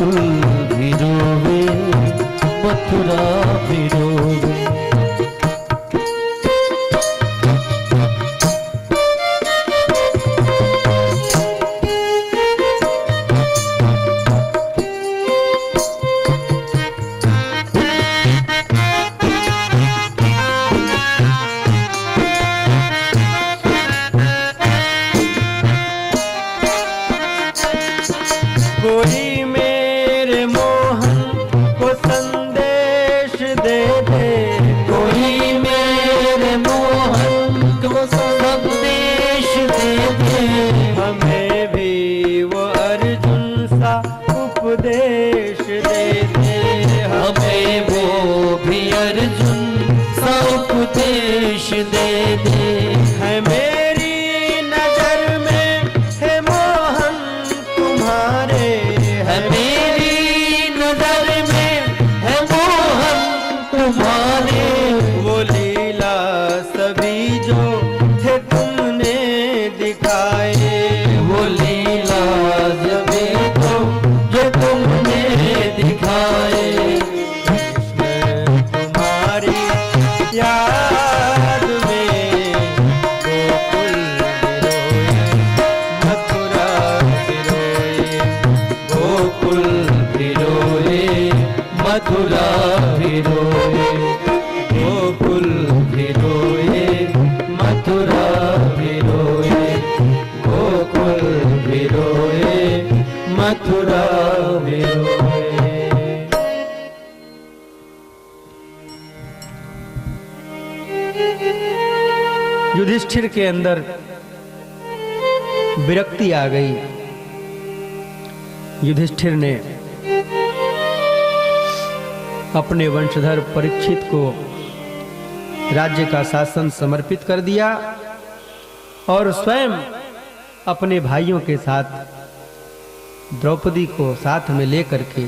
गोकुल भी रोवे, मथुरा भी रोवे। कोई मेरे मोहन को संदेश दे दे, कोई मेरे मोहन को संदेश दे दे। हमें भी वो अर्जुन सा उपदेश दे दे, हमें वो भी अर्जुन सा उपदेश दे दे। है मेरी नजर में है मोहन तुम्हारे, है मेरी नजर में है मोहन तुम्हारे। वो लीला सभी जो थे तुमने दिखाए, वो लीला जबे तो जो तुमने दिखाए। तुम्हारी याद में गोकुल रोए, मथुरा रोए, गोकुल भी रोए, मथुरा भी रोए। गोकुल भी रोए, मथुरा भी रोए। गोकुल भी रोए, मथुरा भी रोए। युधिष्ठिर के अंदर विरक्ति आ गई। युधिष्ठिर ने अपने वंशधर परीक्षित को राज्य का शासन समर्पित कर दिया और स्वयं अपने भाइयों के साथ द्रौपदी को साथ में लेकर के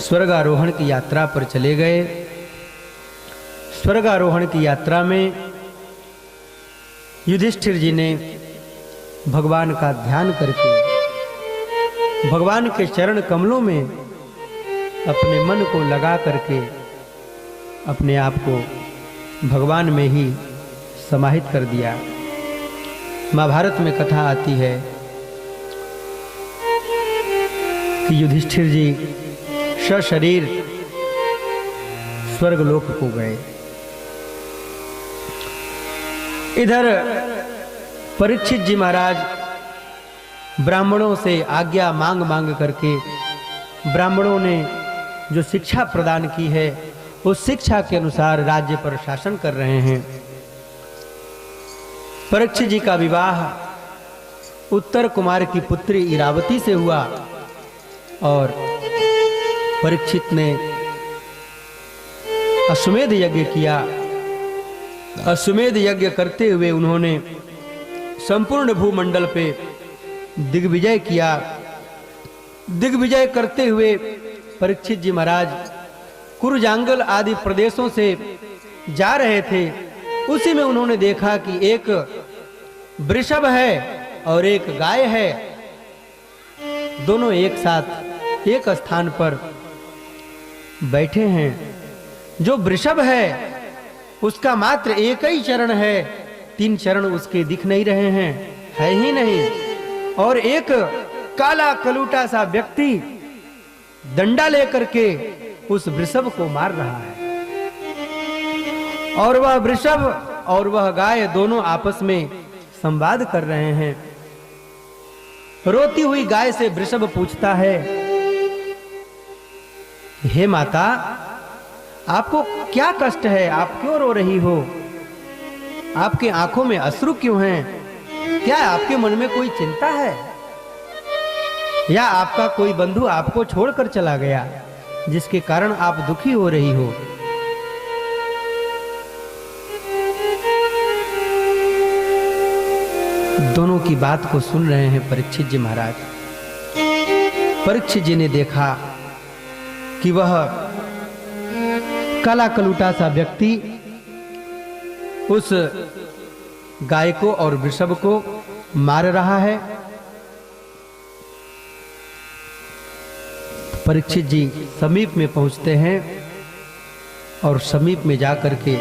स्वर्गारोहण की यात्रा पर चले गए। स्वर्गारोहण की यात्रा में युधिष्ठिर जी ने भगवान का ध्यान करके भगवान के चरण कमलों में अपने मन को लगा करके अपने आप को भगवान में ही समाहित कर दिया। महाभारत में कथा आती है कि युधिष्ठिर जी सशरीर स्वर्गलोक को गए। इधर परीक्षित जी महाराज ब्राह्मणों से आज्ञा मांग मांग करके ब्राह्मणों ने जो शिक्षा प्रदान की है उस शिक्षा के अनुसार राज्य पर शासन कर रहे हैं। परीक्षित जी का विवाह उत्तर कुमार की पुत्री इरावती से हुआ और परीक्षित ने अश्वमेध यज्ञ किया। अश्वमेध यज्ञ करते हुए उन्होंने संपूर्ण भूमंडल पे दिग्विजय किया। दिग्विजय करते हुए परीक्षित जी महाराज कुरुजांगल आदि प्रदेशों से जा रहे थे। उसी में उन्होंने देखा कि एक वृषभ है और एक गाय है, दोनों एक साथ एक स्थान पर बैठे हैं। जो वृषभ है उसका मात्र एक ही चरण है, 3 चरण उसके दिख नहीं रहे हैं, है ही नहीं। और एक काला कलूटा सा व्यक्ति डंडा लेकर के उस वृषभ को मार रहा है और वह वृषभ और वह गाय दोनों आपस में संवाद कर रहे हैं। रोती हुई गाय से वृषभ पूछता है, हे माता, आपको क्या कष्ट है? आप क्यों रो रही हो? आपके आंखों में अश्रु क्यों हैं? क्या आपके मन में कोई चिंता है या आपका कोई बंधु आपको छोड़कर चला गया जिसके कारण आप दुखी हो रही हो? दोनों की बात को सुन रहे हैं परीक्षित जी महाराज। परीक्षित जी ने देखा कि वह काला कलूटा सा व्यक्ति उस गाय को और वृषभ को मार रहा है। परीक्षित जी समीप में पहुंचते हैं और समीप में जाकर के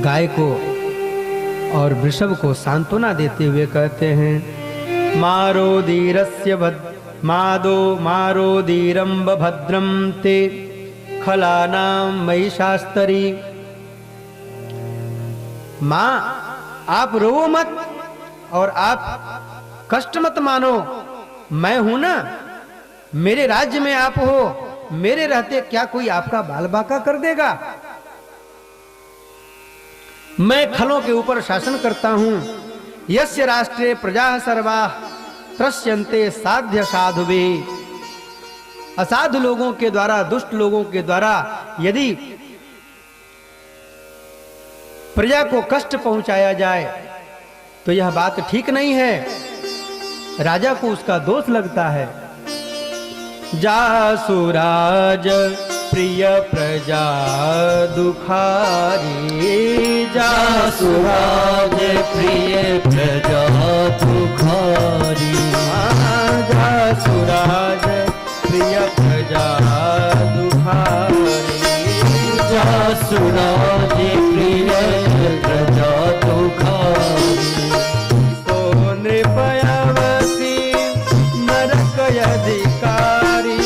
गाय को और वृषभ को सांत्वना देते हुए कहते हैं, मारो धीरस्य मारो धीरंब भद्रम ते खलानाम महिषास्तरी। मां, आप रो मत और आप कष्ट मत मानो, मैं हूं ना, मेरे राज्य में आप हो, मेरे रहते क्या कोई आपका बाल बाका कर देगा? मैं खलों के ऊपर शासन करता हूं। यस्य राष्ट्रे प्रजा सर्वा त्रस्यन्ते साध्य साधुवे। असाधु लोगों के द्वारा, दुष्ट लोगों के द्वारा यदि प्रजा को कष्ट पहुंचाया जाए तो यह बात ठीक नहीं है, राजा को उसका दोष लगता है। जासुराज प्रिय प्रजा दुखारी, जासुराज प्रिय प्रजा दुखारी, जासुराज प्रिय प्रजा दुखारी, जासुराज प्रिय प्रजा दुखारी। तो नृपयवसी नरक अधिकारी,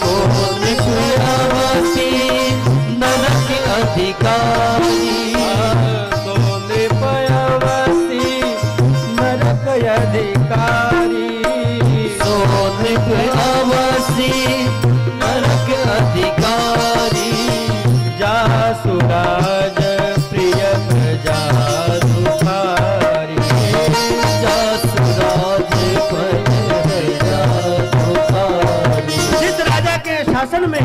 तो नृपयवसी नरक अधिकारी, तो नृपयवसी नरक अधिकारी, तो नृपयवसी नरक अधिकारी। जासुराज प्रिय प्रजा दुखारी, जासुराज प्रजा दुखारी। जिस राजा के शासन में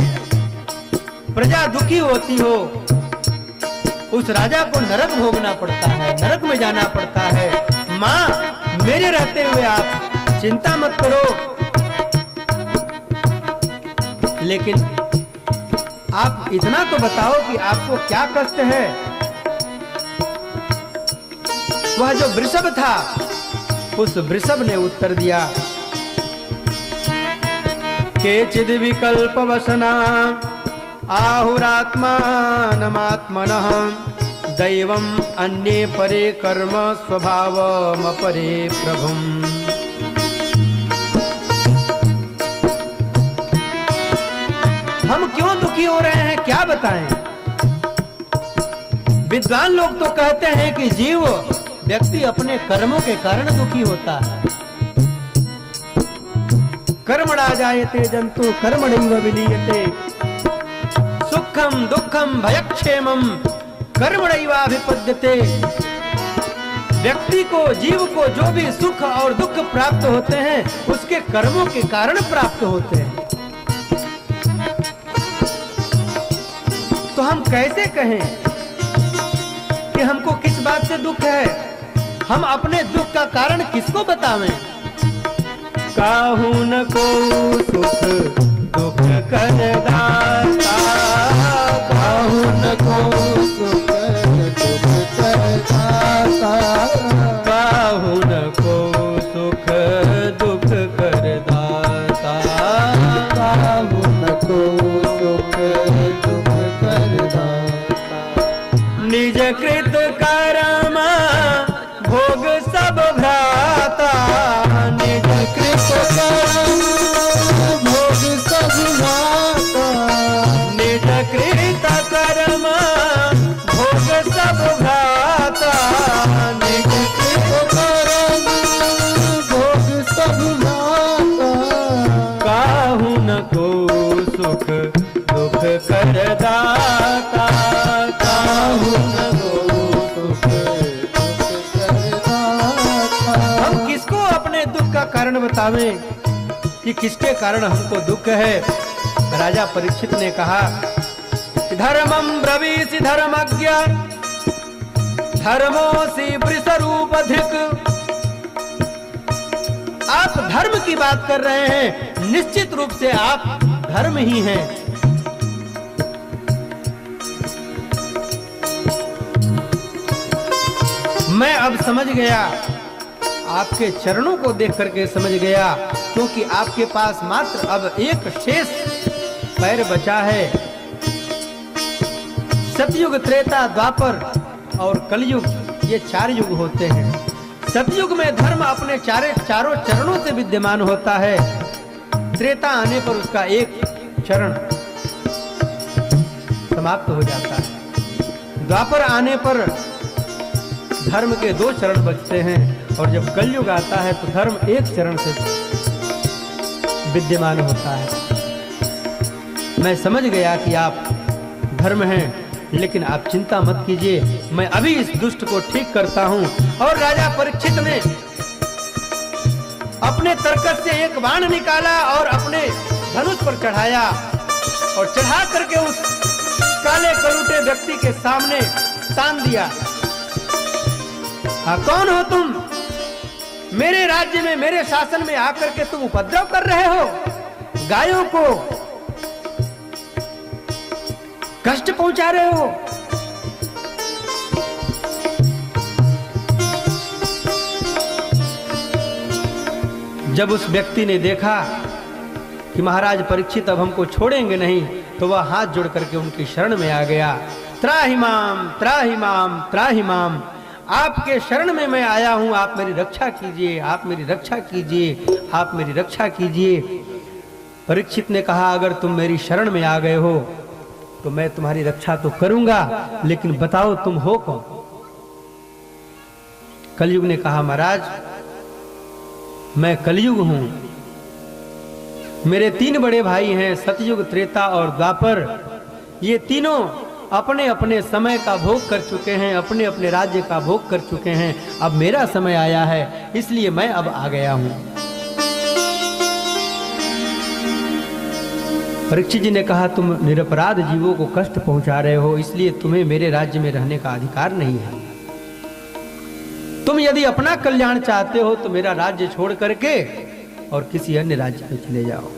प्रजा दुखी होती हो उस राजा को नरक भोगना पड़ता है, नरक में जाना पड़ता है। मां, मेरे रहते हुए आप चिंता मत करो, लेकिन आप इतना तो बताओ कि आपको क्या कष्ट है। वह जो वृषभ था उस वृषभ ने उत्तर दिया, केचिद विकल्प वसना आहुरात्मानमात्मनः दैवम अन्ये परे कर्म स्वभावमपरे प्रभुम्। हम क्यों दुखी हो रहे हैं, क्या बताएं? विद्वान लोग तो कहते हैं कि जीव व्यक्ति अपने कर्मों के कारण दुखी होता है। कर्मणा जायते जंतु कर्मणैव विलीयते, सुखम दुखम भयक्षेमम कर्मणैवाभिपद्यते। व्यक्ति को, जीव को जो भी सुख और दुख प्राप्त होते हैं उसके कर्मों के कारण प्राप्त होते हैं। तो हम कैसे कहें कि हमको किस बात से दुख है? हम अपने दुख का कारण किसको बतावें? काहू न को सुख दुख कर दाता, काहू न को सुख दुख कर दाता, काहू न को सुख दुख कर दाता, काहू न को सुख दुख कर दाता। निज कृत कर्म भोग सब भ्राता, निज कृत कर्म भोग सब भ्राता, निज कृत कर्म भोग सब भ्राता, निज कृत कर्म भोग सब भ्राता। काहू न को सुख दुख कर दाता, काहू न को सुख दुख कर दाता। हम किसको अपने दुख का कारण बतावें कि किसके कारण हमको दुख है? राजा परीक्षित ने कहा, धर्मम ब्रवीसि धर्मज्ञ धर्मोसि वृषरूपधृक्। आप धर्म की बात कर रहे हैं, निश्चित रूप से आप धर्म ही हैं। मैं अब समझ गया, आपके चरणों को देख करके समझ गया क्योंकि आपके पास मात्र अब एक शेष पैर बचा है। सतयुग, त्रेता, द्वापर और कलयुग, ये 4 युग होते हैं। सतयुग में धर्म अपने चारों चरणों से विद्यमान होता है। त्रेता आने पर उसका एक चरण समाप्त हो जाता है। द्वापर आने पर धर्म के 2 चरण बचते हैं और जब कलयुग आता है तो धर्म एक चरण से विद्यमान होता है। मैं समझ गया कि आप धर्म हैं, लेकिन आप चिंता मत कीजिए, मैं अभी इस दुष्ट को ठीक करता हूं। और राजा परीक्षित ने अपने तरकस से एक बाण निकाला और अपने धनुष पर चढ़ाया और चढ़ा करके उस काले कलूटे व्यक्ति के सामने तान दिया। हाँ, कौन हो तुम? मेरे राज्य में, मेरे शासन में आकर के तुम उपद्रव कर रहे हो, गायों को कष्ट पहुंचा रहे हो। जब उस व्यक्ति ने देखा कि महाराज परीक्षित अब हमको छोड़ेंगे नहीं, तो वह हाथ जोड़ करके उनकी शरण में आ गया। त्राहिमाम त्राहिमाम त्राहिमाम, आपके शरण में मैं आया हूं, आप मेरी रक्षा कीजिए, आप मेरी रक्षा कीजिए, आप मेरी रक्षा कीजिए। परीक्षित ने कहा, अगर तुम मेरी शरण में आ गए हो तो मैं तुम्हारी रक्षा तो करूंगा, लेकिन बताओ तुम हो कौन? कलयुग ने कहा, महाराज मैं कलयुग हूं। मेरे 3 बड़े भाई हैं, सतयुग, त्रेता और द्वापर। ये तीनों अपने अपने समय का भोग कर चुके हैं, अपने अपने राज्य का भोग कर चुके हैं। अब मेरा समय आया है, इसलिए मैं अब आ गया हूं। परीक्षित जी ने कहा, तुम निरपराध जीवों को कष्ट पहुंचा रहे हो, इसलिए तुम्हें मेरे राज्य में रहने का अधिकार नहीं है। तुम यदि अपना कल्याण चाहते हो तो मेरा राज्य छोड़ करके और किसी अन्य राज्य में चले जाओ।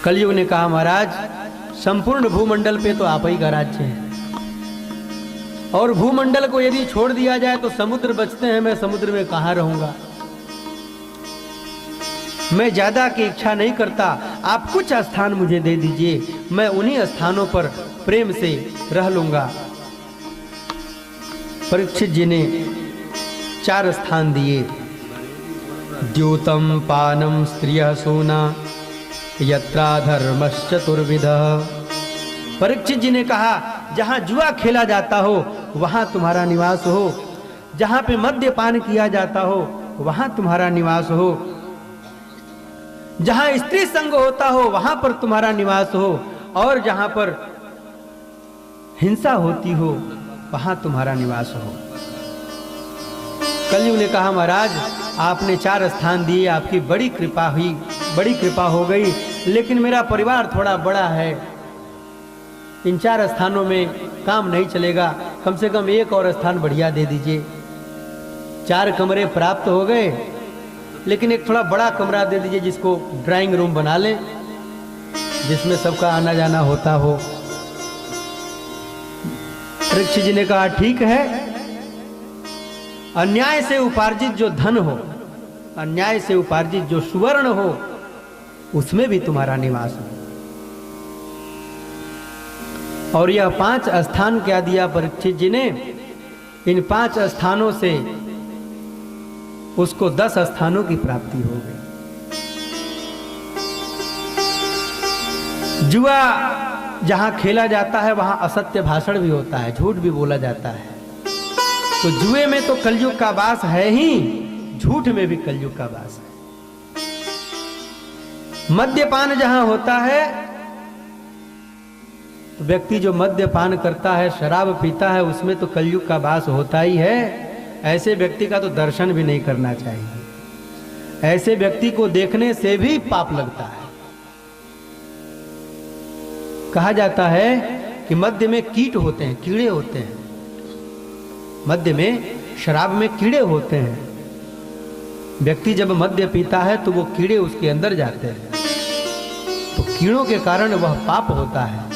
कलयुग ने कहा, महाराज संपूर्ण भूमंडल पे तो आप ही का राज्य है, और भूमंडल को यदि छोड़ दिया जाए तो समुद्र बचते हैं, मैं समुद्र में कहां रहूंगा। मैं ज्यादा की इच्छा नहीं करता, आप कुछ स्थान मुझे दे दीजिए, मैं उन्हीं स्थानों पर प्रेम से रह लूंगा। परीक्षित जी ने 4 स्थान दिए। द्यूतम पानम स्त्रियः सूना यत्रा धर्मश्चतुर्विधः। परीक्षित जी ने कहा, जहां जुआ खेला जाता हो वहां तुम्हारा निवास हो, जहां पे मद्यपान किया जाता हो वहां तुम्हारा निवास हो, जहां स्त्री संग होता हो वहां पर तुम्हारा निवास हो, और जहां पर हिंसा होती हो वहां तुम्हारा निवास हो। कलयुग ने कहा, महाराज आपने 4 स्थान दिए, आपकी बड़ी कृपा हुई, बड़ी कृपा हो गई, लेकिन मेरा परिवार थोड़ा बड़ा है, इन 4 स्थानों में काम नहीं चलेगा, कम से कम एक और स्थान बढ़िया दे दीजिए। 4 कमरे प्राप्त हो गए, लेकिन एक थोड़ा बड़ा कमरा दे दीजिए जिसको ड्राइंग रूम बना लें, जिसमें सबका आना जाना होता हो। परीक्षित जी ने कहा, ठीक है, अन्याय से उपार्जित जो धन हो, अन्याय से उपार्जित जो सुवर्ण हो, उसमें भी तुम्हारा निवास हो। और यह 5 स्थान क्या दिया परीक्षित जी ने? इन 5 स्थानों से उसको 10 स्थानों की प्राप्ति हो गई। जुआ जहां खेला जाता है वहां असत्य भाषण भी होता है, झूठ भी बोला जाता है। तो जुए में तो कलयुग का वास है ही, झूठ में भी कलयुग का वास है। मद्यपान जहां होता है तो व्यक्ति जो मद्यपान करता है, शराब पीता है, उसमें तो कलयुग का वास होता ही है। ऐसे व्यक्ति का तो दर्शन भी नहीं करना चाहिए, ऐसे व्यक्ति को देखने से भी पाप लगता है। कहा जाता है कि मद्य में कीट होते हैं, कीड़े होते हैं, मद्य में, शराब में कीड़े होते हैं। व्यक्ति जब मद्य पीता है तो वो कीड़े उसके अंदर जाते हैं, तो कीड़ों के कारण वह पाप होता है।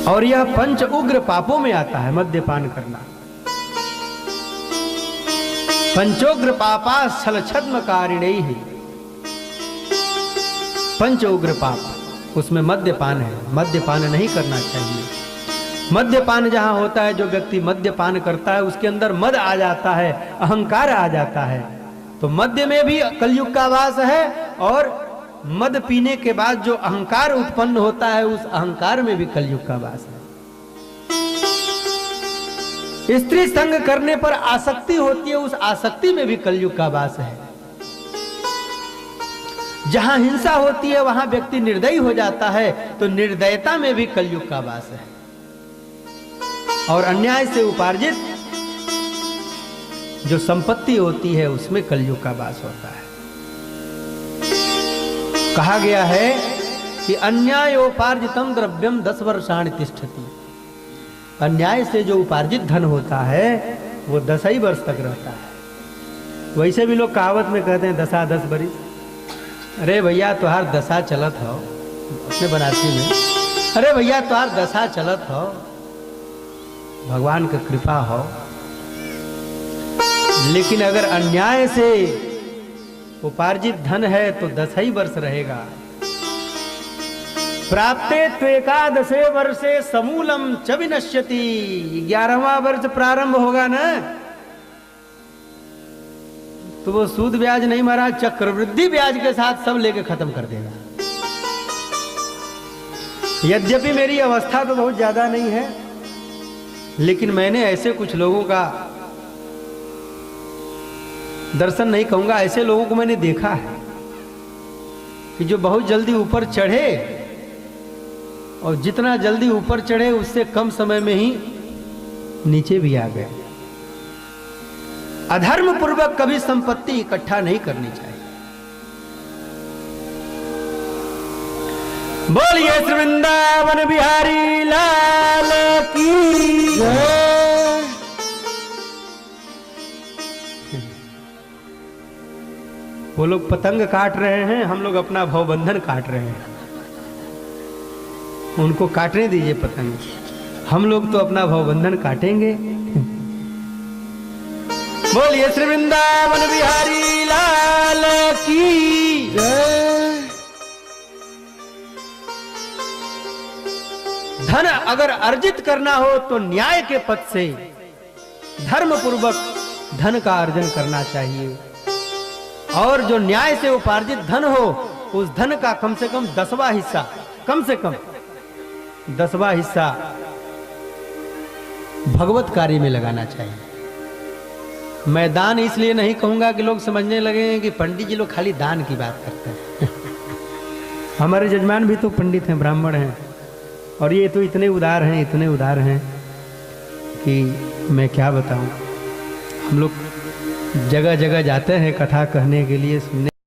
और यह 5 उग्र पापों में आता है मद्यपान करना। पंचोग्र पापा छल छद्म कारिणी ही। पंच उग्र पाप, उसमें मद्यपान है, मद्यपान नहीं करना चाहिए। मद्यपान जहां होता है, जो व्यक्ति मद्यपान करता है उसके अंदर मद आ जाता है, अहंकार आ जाता है। तो मद्य में भी कलयुग का वास है, और मद पीने के बाद जो अहंकार उत्पन्न होता है, उस अहंकार में भी कलयुग का वास है। स्त्री संग करने पर आसक्ति होती है, उस आसक्ति में भी कलयुग का वास है। जहां हिंसा होती है वहां व्यक्ति निर्दयी हो जाता है, तो निर्दयता में भी कलयुग का वास है। और अन्याय से उपार्जित जो संपत्ति होती है उसमें कलयुग का वास होता है। कहा गया है कि अन्यायोपार्जितम द्रव्यम 10 वर्षाणि तिष्ठति। अन्याय से जो उपार्जित धन होता है वो 10 ही वर्ष तक रहता है। वैसे भी लोग कहावत में कहते हैं 10 बरिस। अरे भैया तुहार दशा चलत हो, अपने बनारसी में, अरे भैया तुहार दशा चलत हो, भगवान की कृपा हो। लेकिन अगर अन्याय से उपार्जित धन है तो 10 ही वर्ष रहेगा। प्राप्ते त्वेकादशे वर्षे समूलम च विनश्यति। 11वां वर्ष प्रारंभ होगा ना, तो वो सूद ब्याज नहीं मारा, चक्रवृद्धि ब्याज के साथ सब लेके खत्म कर देगा। यद्यपि मेरी अवस्था तो बहुत ज्यादा नहीं है, लेकिन मैंने ऐसे कुछ लोगों का दर्शन नहीं कहूंगा, ऐसे लोगों को मैंने देखा है कि जो बहुत जल्दी ऊपर चढ़े, और जितना जल्दी ऊपर चढ़े उससे कम समय में ही नीचे भी आ गए। अधर्म पूर्वक कभी संपत्ति इकट्ठा नहीं करनी चाहिए। बोलिए श्री वृंदावन बिहारी लाल की जय। वो लोग पतंग काट रहे हैं, हम लोग अपना भवबंधन काट रहे हैं। उनको काटने दीजिए पतंग, हम लोग तो अपना भवबंधन काटेंगे। बोलिए श्री वृंदावन बिहारी लाल की जय। धन अगर अर्जित करना हो तो न्याय के पथ से धर्म पूर्वक धन का अर्जन करना चाहिए, और जो न्याय से उपार्जित धन हो उस धन का कम से कम 10वां हिस्सा, कम से कम 10वां हिस्सा भगवत कार्य में लगाना चाहिए। मैं दान इसलिए नहीं कहूंगा कि लोग समझने लगे कि पंडित जी लोग खाली दान की बात करते हैं। हमारे जजमान भी तो पंडित हैं, ब्राह्मण हैं, और ये तो इतने उदार हैं, इतने उदार हैं कि मैं क्या बताऊं। हम लोग जगह जगह जाते हैं कथा कहने के लिए, सुनने